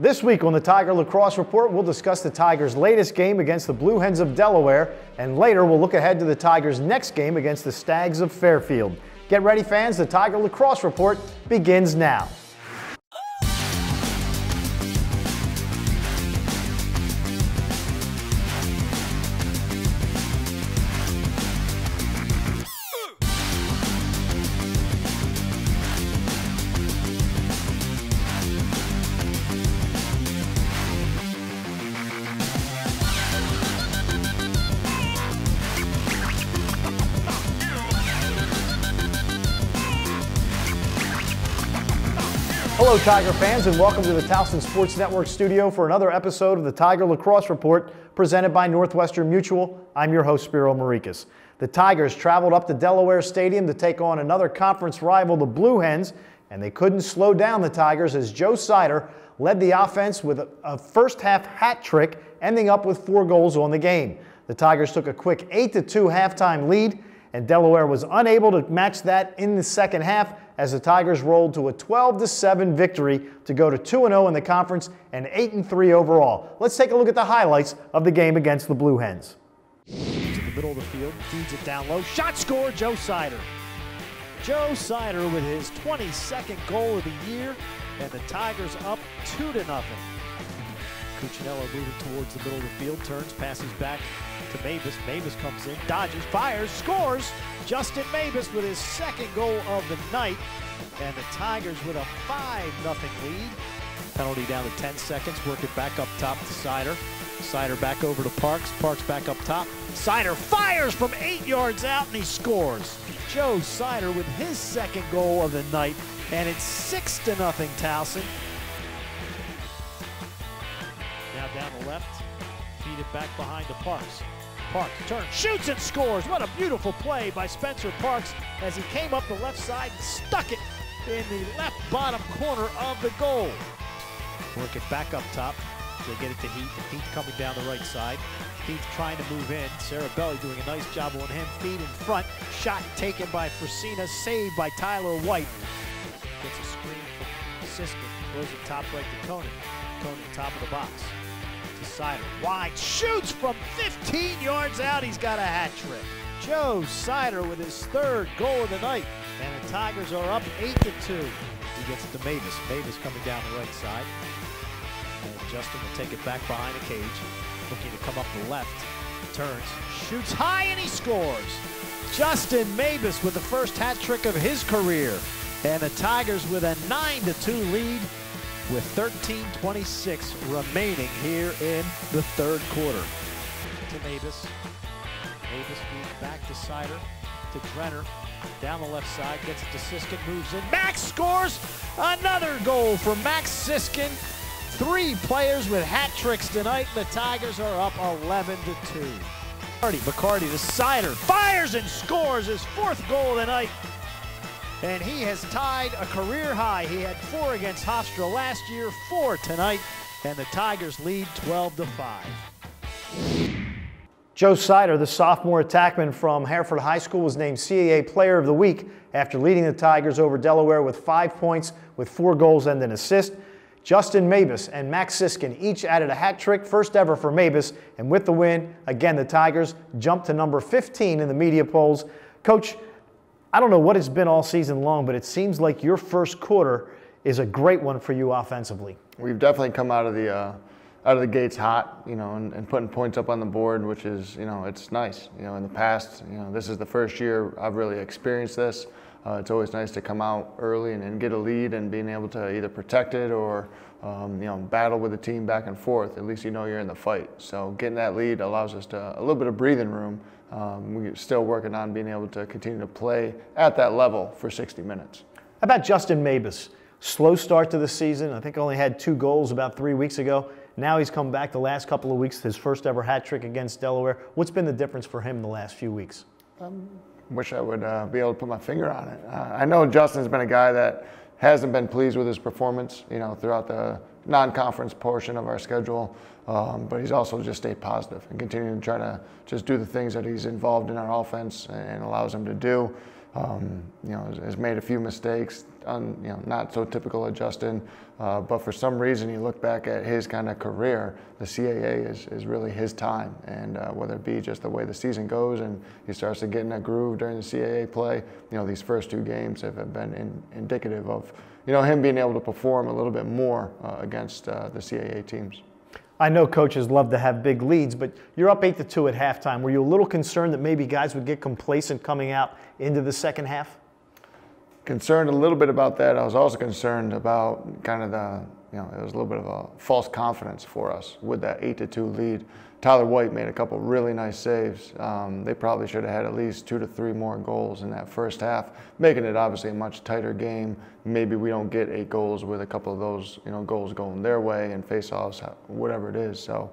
This week on the Tiger Lacrosse Report, we'll discuss the Tigers' latest game against the Blue Hens of Delaware, and later we'll look ahead to the Tigers' next game against the Stags of Fairfield. Get ready, fans. The Tiger Lacrosse Report begins now. Hello, Tiger fans, and welcome to the Towson Sports Network studio for another episode of the Tiger Lacrosse Report presented by Northwestern Mutual. I'm your host, Spiro Morekas. The Tigers traveled up to Delaware Stadium to take on another conference rival, the Blue Hens, and they couldn't slow down the Tigers as Joe Sider led the offense with a first-half hat trick, ending up with 4 goals on the game. The Tigers took a quick 8-2 halftime lead, and Delaware was unable to match that in the second half as the Tigers rolled to a 12-7 victory to go to 2-0 in the conference and 8-3 overall. Let's take a look at the highlights of the game against the Blue Hens. To the middle of the field, feeds it down low. Shot score, Joe Sider. Joe Sider with his 22nd goal of the year, and the Tigers up 2-0. Coach Nadelen moving towards the middle of the field, turns, passes back to Mavis. Mavis comes in, dodges, fires, scores. Justin Mavis with his second goal of the night, and the Tigers with a 5-0 lead. Penalty down to 10 seconds, work it back up top to Sider. Sider back over to Parks, Parks back up top. Sider fires from 8 yards out and he scores. Joe Sider with his second goal of the night, and it's 6-0 Towson. Now down the left, feed it back behind to Parks. Parks turns, shoots and scores. What a beautiful play by Spencer Parks as he came up the left side and stuck it in the left bottom corner of the goal. Work it back up top. They get it to Heath, and Heath coming down the right side. Heath trying to move in. Sarabelli doing a nice job on him. Feed in front. Shot taken by Frasina, saved by Tyler White. Gets a screen from Siskin. Throws it top right to Conan. Conan top of the box. Sider wide, shoots from 15 yards out. He's got a hat trick. Joe Sider with his 3rd goal of the night, and the Tigers are up 8-2. He gets it to Mavis. Mavis coming down the right side, and Justin will take it back behind the cage, looking to come up the left. Turns, shoots high, and he scores. Justin Mavis with the first hat trick of his career, and the Tigers with a 9-2 lead, with 13:26 remaining here in the 3rd quarter. To Mavis. Mavis moves back to Sider, to Drenner. Down the left side, gets it to Siskin, moves in. Max scores! Another goal for Max Siskin. 3 players with hat tricks tonight. The Tigers are up 11-2. McCarty to Sider, fires and scores his 4th goal of the night. And he has tied a career high. He had 4 against Hofstra last year, 4 tonight, and the Tigers lead 12-5. Joe Sider, the sophomore attackman from Hereford High School, was named CAA Player of the Week after leading the Tigers over Delaware with 5 points with 4 goals and an assist. Justin Mavis and Max Siskin each added a hat trick, first ever for Mavis, and with the win, again, the Tigers jumped to number 15 in the media polls. Coach, I don't know what it's been all season long, but it seems like your first quarter is a great one for you offensively. We've definitely come out of the gates hot, and putting points up on the board, which is, it's nice. In the past, this is the first year I've really experienced this. It's always nice to come out early and get a lead and being able to either protect it or, battle with the team back and forth. At least you're in the fight. So getting that lead allows us a little bit of breathing room. We're still working on being able to continue to play at that level for 60 minutes. How about Justin Mavis? Slow start to the season. I think only had 2 goals about 3 weeks ago. Now he's come back the last couple of weeks, his first ever hat trick against Delaware. What's been the difference for him the last few weeks? Wish I would be able to put my finger on it. I know Justin's been a guy that hasn't been pleased with his performance, throughout the non-conference portion of our schedule. But he's also just stayed positive and continuing to try to just do the things that he's involved in our offense and allows him to do. has made a few mistakes, not so typical of Justin, but for some reason you look back at his kind of career, the CAA is really his time, and whether it be just the way the season goes and he starts to get in a groove during the CAA play, these first 2 games have been indicative of him being able to perform a little bit more against the CAA teams. I know coaches love to have big leads, but you're up 8-2 at halftime. Were you a little concerned that maybe guys would get complacent coming out into the second half? Concerned a little bit about that. I was also concerned about kind of it was a little bit of a false confidence for us with that 8-2 lead. Tyler White made a couple really nice saves. They probably should have had at least 2 to 3 more goals in that first half, making it obviously a much tighter game. Maybe we don't get 8 goals with a couple of those, goals going their way and face-offs, whatever it is. So,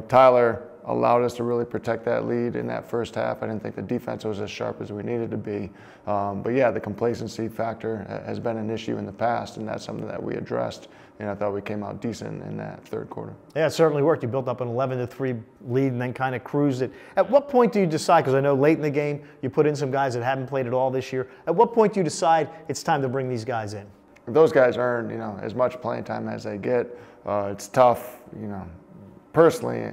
Tyler allowed us to really protect that lead in that first half. I didn't think the defense was as sharp as we needed to be. But yeah, the complacency factor has been an issue in the past, and that's something that we addressed. And I thought we came out decent in that third quarter. Yeah, it certainly worked. You built up an 11-3 lead and then kind of cruised it. At what point do you decide, because I know late in the game you put in some guys that haven't played at all this year, at what point do you decide it's time to bring these guys in? Those guys earn, as much playing time as they get. It's tough, personally,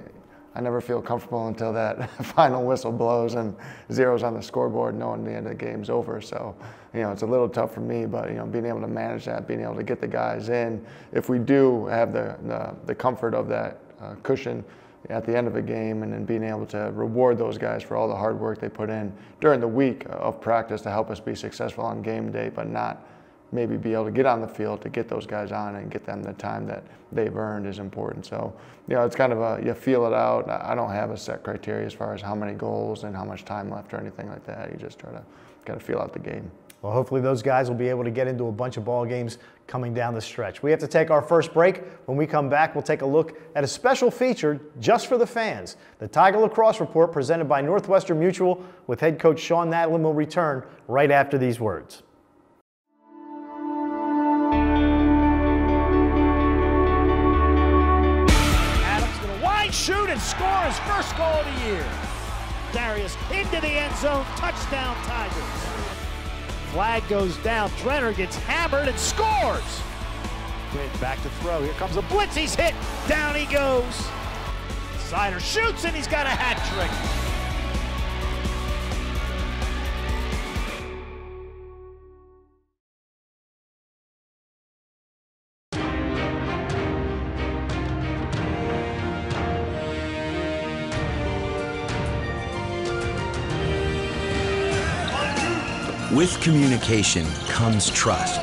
I never feel comfortable until that final whistle blows and zeros on the scoreboard, knowing the end of the game's over. So, it's a little tough for me, but, being able to manage that, being able to get the guys in. If we do have the comfort of that cushion at the end of a game, and then being able to reward those guys for all the hard work they put in during the week of practice to help us be successful on game day, but not maybe be able to get on the field to get those guys on and get them the time that they've earned is important. So, it's kind of you feel it out. I don't have a set criteria as far as how many goals and how much time left or anything like that. You just try to feel out the game. Well, hopefully those guys will be able to get into a bunch of ball games coming down the stretch. We have to take our first break. When we come back, we'll take a look at a special feature just for the fans. The Tiger Lacrosse Report presented by Northwestern Mutual with head coach Shawn Nadelen will return right after these words. Shoot and score his first goal of the year. Darius into the end zone, touchdown Tigers. Flag goes down, Drenner gets hammered and scores. Quinn back to throw, here comes a blitz, he's hit, down he goes. Sider shoots and he's got a hat trick. With communication comes trust.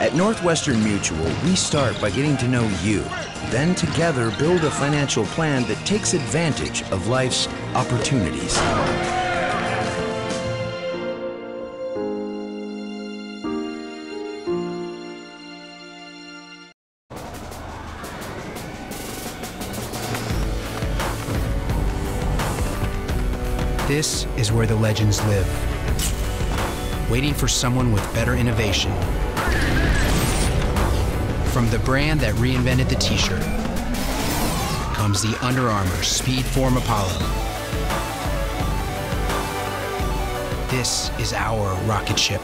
At Northwestern Mutual, we start by getting to know you, then together build a financial plan that takes advantage of life's opportunities. This is where the legends live. Waiting for someone with better innovation. From the brand that reinvented the t-shirt comes the Under Armour Speedform Apollo. This is our rocket ship.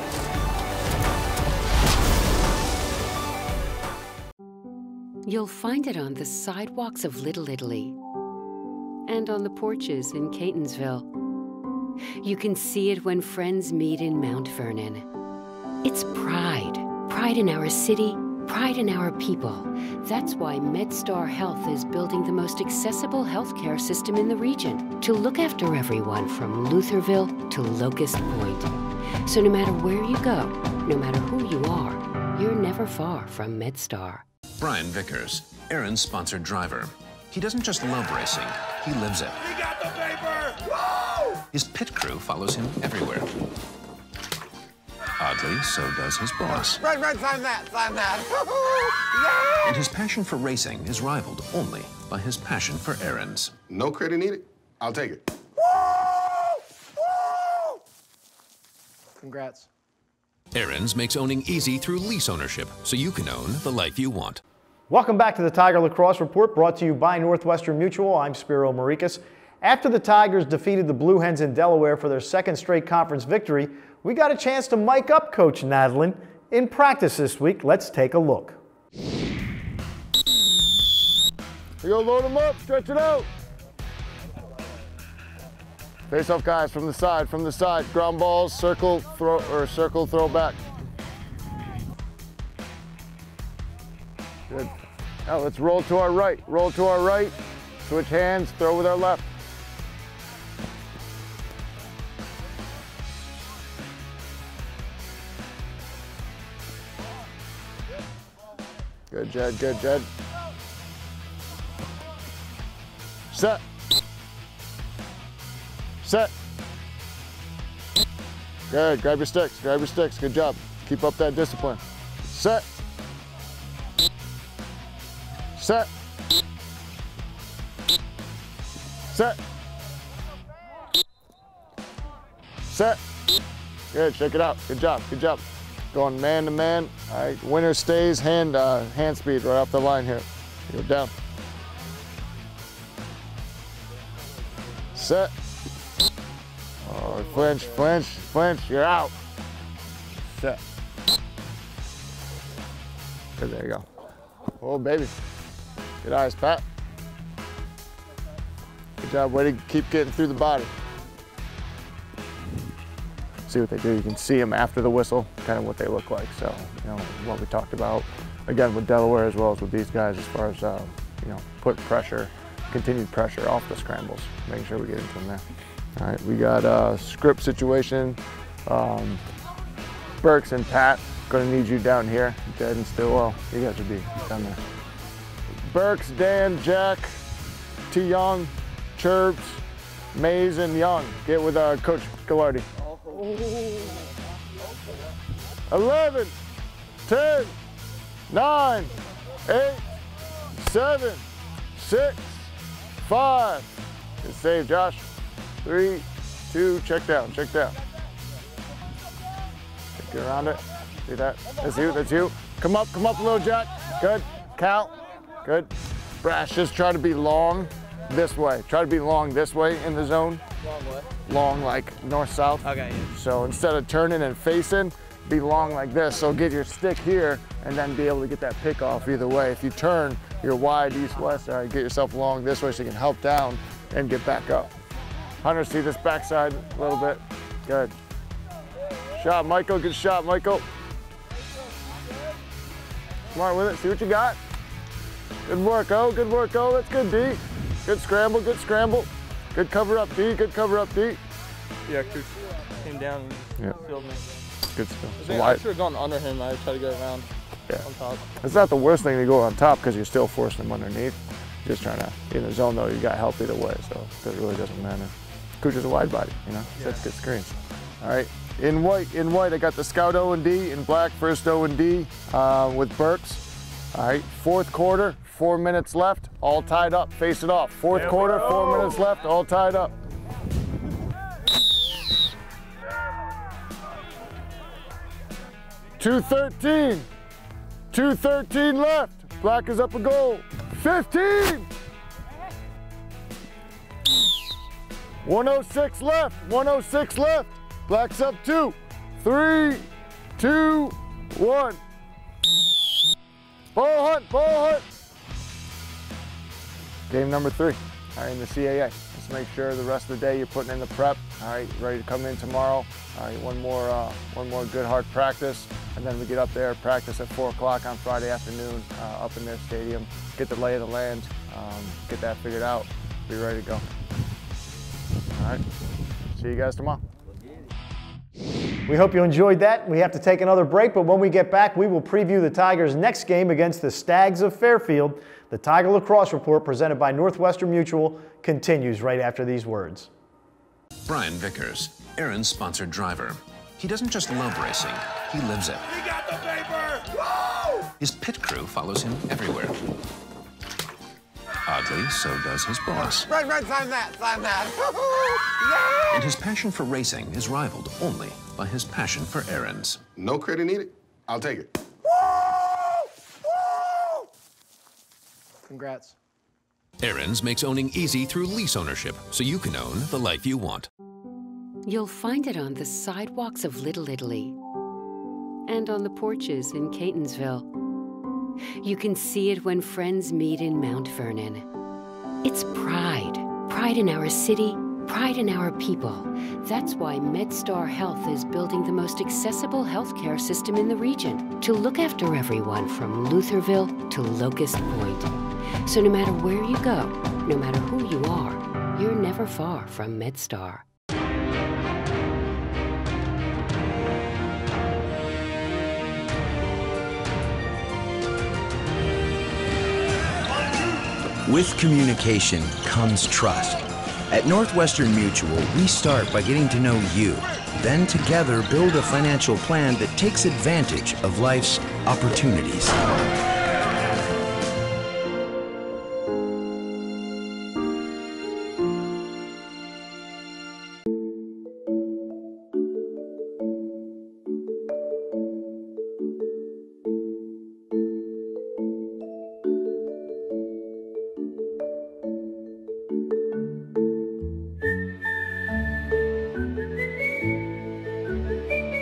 You'll find it on the sidewalks of Little Italy and on the porches in Catonsville. You can see it when friends meet in Mount Vernon. It's pride. Pride in our city, pride in our people. That's why MedStar Health is building the most accessible healthcare system in the region to look after everyone from Lutherville to Locust Point. So no matter where you go, no matter who you are, you're never far from MedStar. Brian Vickers, Aaron's sponsored driver. He doesn't just love racing, he lives it. We got the paper! Woo! His pit crew follows him everywhere. Oddly, so does his boss. Red, sign that, sign that. And his passion for racing is rivaled only by his passion for errands. No credit needed. I'll take it. Woo! Woo! Congrats. Errands makes owning easy through lease ownership, so you can own the life you want. Welcome back to the Tiger Lacrosse Report, brought to you by Northwestern Mutual. I'm Spiro Morekas. After the Tigers defeated the Blue Hens in Delaware for their second straight conference victory, we got a chance to mic up Coach Nadelen in practice this week. Let's take a look. We go load them up, stretch it out. Face off, guys, from the side, ground balls, circle, throw, or circle, throw back. Good. Now let's roll to our right, switch hands, throw with our left. Good, Jed, good, Jed. Set. Set. Good, grab your sticks, good job. Keep up that discipline. Set. Set. Set. Set. Good, shake it out, good job, good job. Going man to man. All right, winner stays, hand speed right off the line here. Go down. Set. Oh, flinch, flinch, flinch, you're out. Set. Good, there you go. Oh, baby. Good eyes, Pat. Good job, way to keep getting through the body. See what they do. You can see them after the whistle, kind of what they look like. So, you know, what we talked about, again, with Delaware as well as with these guys as far as, you know, put pressure, continued pressure off the scrambles, making sure we get into them there. All right, we got a script situation. Burks and Pat, gonna need you down here. Jed and Stillwell, you guys would be down there. Burks, Dan, Jack, T. Young, Churbs, Mays, and Young. Get with Coach Gallardi. 11, 10, 9, 8, 7, 6, 5. Good save, Josh. 3, 2, check down, check down. Get around it. See that? That's you, that's you. Come up, little Jack. Good. Count. Good. Brash, just try to be long this way. Try to be long this way in the zone. Long way? Long, like north-south. Okay, yeah. So instead of turning and facing, be long like this. So get your stick here and then be able to get that pick off either way. If you turn, you're wide east-west. All right, get yourself long this way so you can help down and get back up. Hunter, see this backside a little bit. Good. Shot, Michael. Good shot, Michael. Smart with it. See what you got. Good work, O. Good work, O. That's good, D. Good scramble, good scramble. Good cover up, D. Good cover up, D. Yeah, Coach came down and filled me. Good stuff. I should have gone under him. I tried to go around on top. It's not the worst thing to go on top because you're still forcing him underneath. Just trying to, in the zone though, you got help either way, so it really doesn't matter. Cooch is a wide body, you know, so that's good screens. All right, in white, I got the scout O and D, in black, first O and D with Burks. All right, fourth quarter, 4 minutes left, all tied up, face it off. Fourth quarter, 4 minutes left, all tied up. $2:13 left. Black is up a goal. 15. 106 left. 106 left. Black's up 2. 3, 2, 1. Ball hunt. Ball hunt. Game number 3. All right, in the CAA. Let's make sure the rest of the day you're putting in the prep. All right, ready to come in tomorrow. All right, one more good hard practice, and then we get up there, practice at 4 o'clock on Friday afternoon up in their stadium. Get the lay of the land, get that figured out, be ready to go. All right, see you guys tomorrow. We hope you enjoyed that. We have to take another break, but when we get back, we will preview the Tigers' next game against the Stags of Fairfield. The Tiger Lacrosse Report, presented by Northwestern Mutual, continues right after these words. Brian Vickers, Aaron's sponsored driver. He doesn't just love racing, he lives it. He got the paper! Woo! His pit crew follows him everywhere. Oddly, so does his boss. Right, sign that, sign that. And his passion for racing is rivaled only by his passion for errands. No credit needed. I'll take it. Congrats. Aaron's makes owning easy through lease ownership, so you can own the life you want. You'll find it on the sidewalks of Little Italy and on the porches in Catonsville. You can see it when friends meet in Mount Vernon. It's pride. Pride in our city, pride in our people. That's why MedStar Health is building the most accessible healthcare system in the region to look after everyone from Lutherville to Locust Point. So no matter where you go, no matter who you are, you're never far from MedStar. With communication comes trust. At Northwestern Mutual, we start by getting to know you, then together build a financial plan that takes advantage of life's opportunities.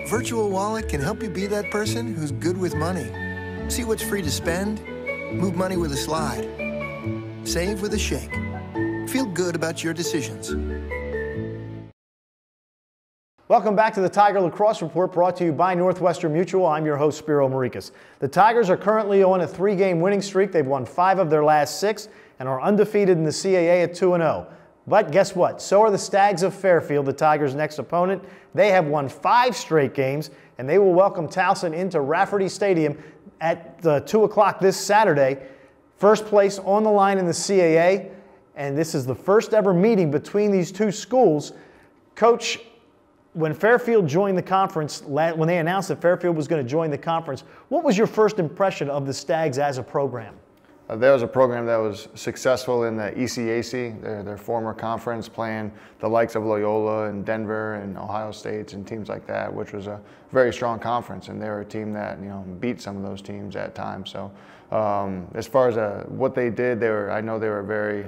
Virtual Wallet can help you be that person who's good with money. See what's free to spend, move money with a slide, save with a shake. Feel good about your decisions. Welcome back to the Tiger Lacrosse Report, brought to you by Northwestern Mutual. I'm your host, Spiro Morekas. The Tigers are currently on a 3-game winning streak. They've won 5 of their last 6 and are undefeated in the CAA at 2-0. But guess what? So are the Stags of Fairfield, the Tigers' next opponent. They have won 5 straight games, and they will welcome Towson into Rafferty Stadium at 2 o'clock this Saturday. First place on the line in the CAA, and this is the first ever meeting between these two schools. Coach, when Fairfield joined the conference, when they announced that Fairfield was going to join the conference, what was your first impression of the Stags as a program? There was a program that was successful in the ECAC, their former conference, playing the likes of Loyola and Denver and Ohio State and teams like that, which was a very strong conference, and they were a team that beat some of those teams at times. So as far as what they did, I know they were a very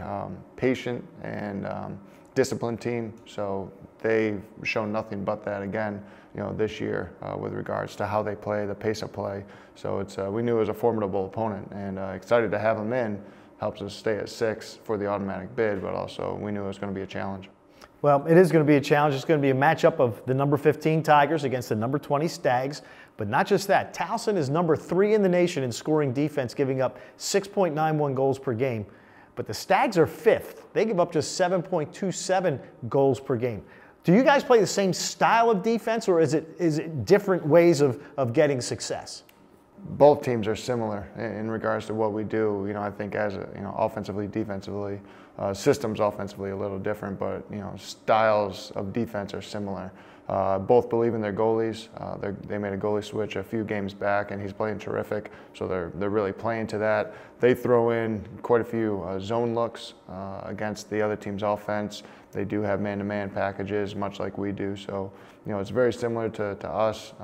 patient and disciplined team. So they've shown nothing but that again, this year with regards to how they play, the pace of play. So we knew it was a formidable opponent, and excited to have them in. Helps us stay at 6 for the automatic bid, but also we knew it was going to be a challenge. Well, it is going to be a challenge. It's going to be a matchup of the number 15 Tigers against the number 20 Stags. But not just that, Towson is number 3 in the nation in scoring defense, giving up 6.91 goals per game. But the Stags are 5th. They give up just 7.27 goals per game. Do you guys play the same style of defense, or is it different ways of getting success? Both teams are similar in regards to what we do. I think as offensively, defensively, systems offensively a little different, but styles of defense are similar. Both believe in their goalies. They made a goalie switch a few games back, and he's playing terrific. So they're really playing to that. They throw in quite a few zone looks against the other team's offense. They do have man-to-man packages, much like we do. So it's very similar to us.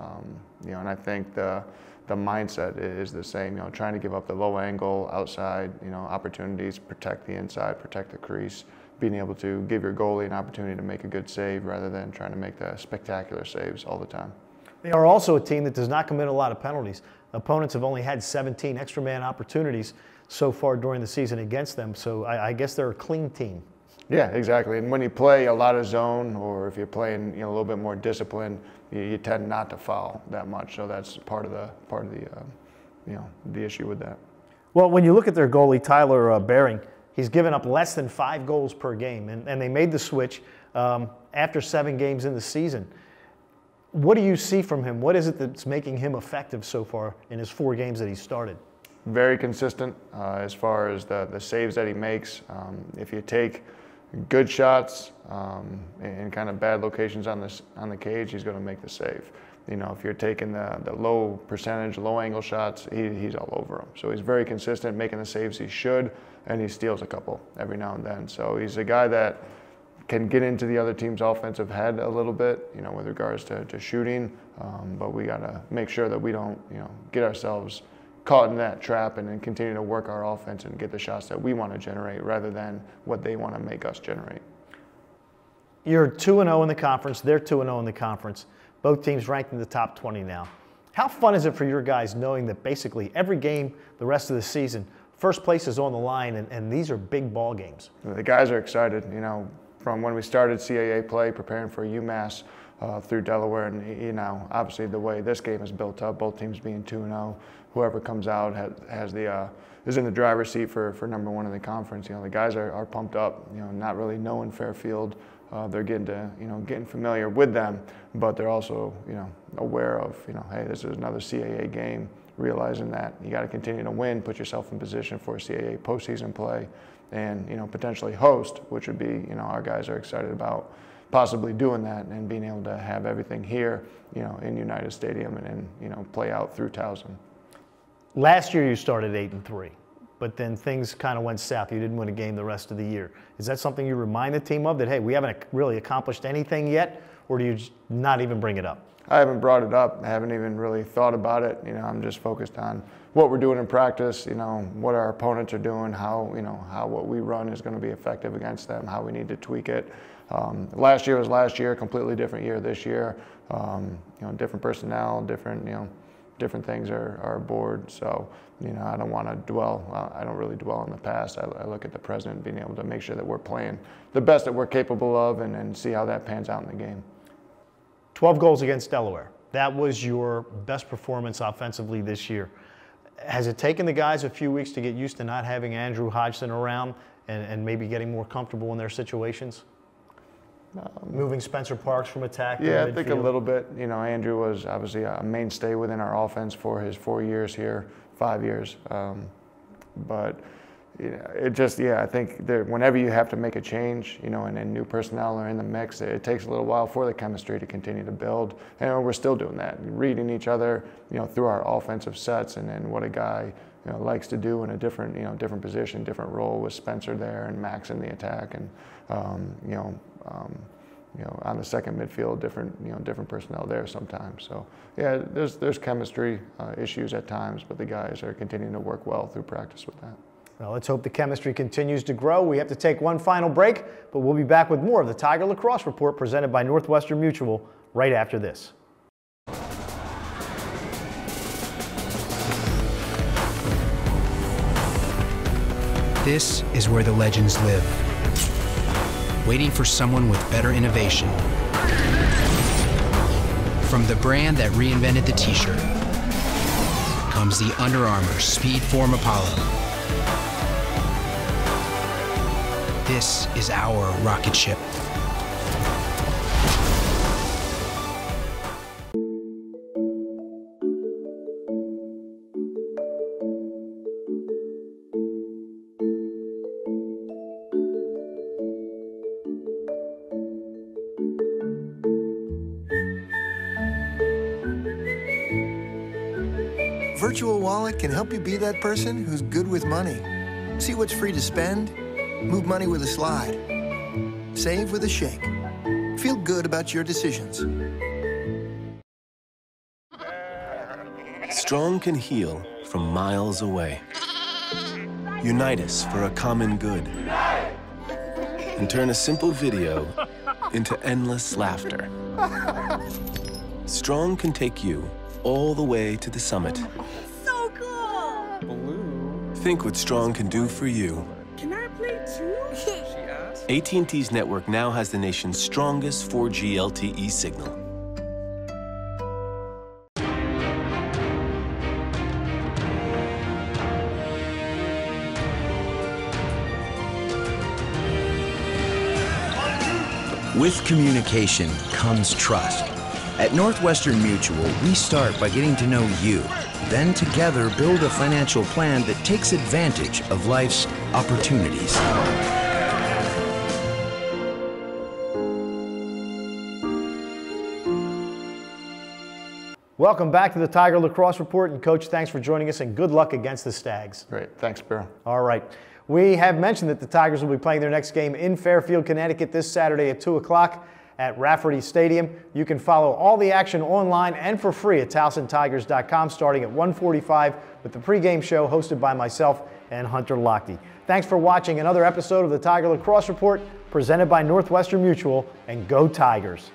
And I think the mindset is the same. Trying to give up the low angle outside, opportunities, protect the inside, protect the crease. Being able to give your goalie an opportunity to make a good save rather than trying to make the spectacular saves all the time. They are also a team that does not commit a lot of penalties. Opponents have only had 17 extra man opportunities so far during the season against them, so I guess they're a clean team. Yeah, exactly. And when you play a lot of zone, or if you're playing a little bit more disciplined, you tend not to foul that much. So that's part of the issue with that. Well, when you look at their goalie, Tyler Bering, he's given up less than 5 goals per game, and they made the switch after 7 games in the season. What do you see from him? What is it that's making him effective so far in his 4 games that he started? Very consistent as far as the saves that he makes. If you take good shots in kind of bad locations on the cage, he's going to make the save. If you're taking the low percentage, low angle shots, he's all over them. So he's very consistent, making the saves he should, and he steals a couple every now and then. So he's a guy that can get into the other team's offensive head a little bit, with regards to shooting. But we got to make sure that we don't, get ourselves caught in that trap and then continue to work our offense and get the shots that we want to generate rather than what they want to make us generate. You're 2-0 in the conference. They're 2-0 in the conference. Both teams ranked in the top 20 now. How fun is it for your guys knowing that basically every game the rest of the season, first place is on the line, and these are big ball games? The guys are excited, you know, from when we started CAA play, preparing for UMass through Delaware, and you know, obviously the way this game is built up, both teams being 2-0, whoever comes out is in the driver's seat for number one in the conference. You know, the guys are pumped up. You know, not really knowing Fairfield. They're getting familiar with them, but they're also, you know, aware of, you know, hey, this is another CAA game, realizing that you got to continue to win, put yourself in position for CAA postseason play, and, you know, potentially host, which would be, you know, our guys are excited about possibly doing that and being able to have everything here, you know, in United Stadium and you know, play out through Towson. Last year you started 8-3. But then things kind of went south. You didn't win a game the rest of the year. Is that something you remind the team of, that, hey, we haven't really accomplished anything yet, or do you just not even bring it up? I haven't brought it up. I haven't even really thought about it. You know, I'm just focused on what we're doing in practice, you know, what our opponents are doing, how, you know, how what we run is going to be effective against them, how we need to tweak it. Last year was last year, completely different year this year. You know, different personnel, different, you know, different things are aboard. So, you know, I don't want to dwell, I don't really dwell on the past. I look at the present and being able to make sure that we're playing the best that we're capable of and see how that pans out in the game. 12 goals against Delaware. That was your best performance offensively this year. Has it taken the guys a few weeks to get used to not having Andrew Hodgson around and maybe getting more comfortable in their situations? Moving Spencer Parks from attack to midfield? I think a little bit. You know, Andrew was obviously a mainstay within our offense for his 4 years here, 5 years. But you know, it just, I think whenever you have to make a change, you know, and new personnel are in the mix, it takes a little while for the chemistry to continue to build. And we're still doing that, reading each other, you know, through our offensive sets and what a guy, you know, likes to do in a different, you know, different position, different role, with Spencer there and Max in the attack, and you know, on the second midfield, different personnel there sometimes. So yeah, there's chemistry issues at times, but the guys are continuing to work well through practice with that. Well, let's hope the chemistry continues to grow. We have to take one final break, but we'll be back with more of the Tiger Lacrosse Report presented by Northwestern Mutual right after this. This is where the legends live, waiting for someone with better innovation. From the brand that reinvented the t-shirt comes the Under Armour Speedform Apollo. This is our rocket ship. Virtual Wallet can help you be that person who's good with money. See what's free to spend, move money with a slide, save with a shake. Feel good about your decisions. Strong can heal from miles away. Unite us for a common good. And turn a simple video into endless laughter. Strong can take you all the way to the summit. So cool! Blue. Think what Strong can do for you. Can I play too? She asked. AT&T's network now has the nation's strongest 4G LTE signal. With communication comes trust. At Northwestern Mutual, we start by getting to know you, then together build a financial plan that takes advantage of life's opportunities. Welcome back to the Tiger Lacrosse Report, and Coach, thanks for joining us, and good luck against the Stags. Great, thanks, Spiro. All right. We have mentioned that the Tigers will be playing their next game in Fairfield, Connecticut this Saturday at 2 o'clock. at Rafferty Stadium. You can follow all the action online and for free at TowsonTigers.com starting at 1:45 with the pregame show hosted by myself and Hunter Lochte. Thanks for watching another episode of the Tiger Lacrosse Report presented by Northwestern Mutual, and go Tigers!